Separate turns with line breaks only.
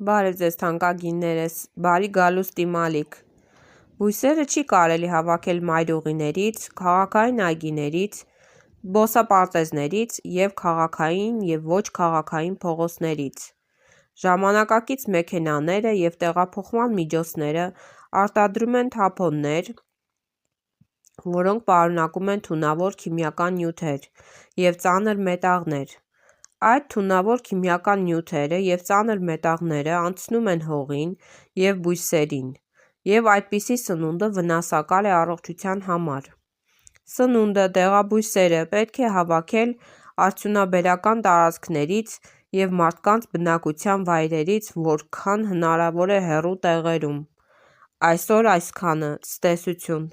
Բարև ձեզ թանկագիններս, բարի գալուստի մալիք։ Բույսերը չի կարելի հավաքել մայրուղիներից, քաղաքային այգիներից, բոսապարտեզներից և քաղաքային և ոչ քաղաքային փողոցներից։ Ժամանակակից մեքենաները և տեղափոխման միջոցները արտադրում են թափոններ, որոնք պարունակում են թունավոր քիմիական նյութեր և ծանր մետաղներ։ Այդ թունավոր քիմիական նյութերը և ծանր մետաղները անցնում են հողին և բույսերին, և այդպիսի սնունդը վնասակար է առողջության համար։ Սնունդը, դեղաբույսերը պետք է հավաքել արդյունաբերական տարածքներից և մարդկանց բնակության վայրերից որքան հնարավոր է հեռու տեղերում։ Այսօր այսքանը, ցտեսություն։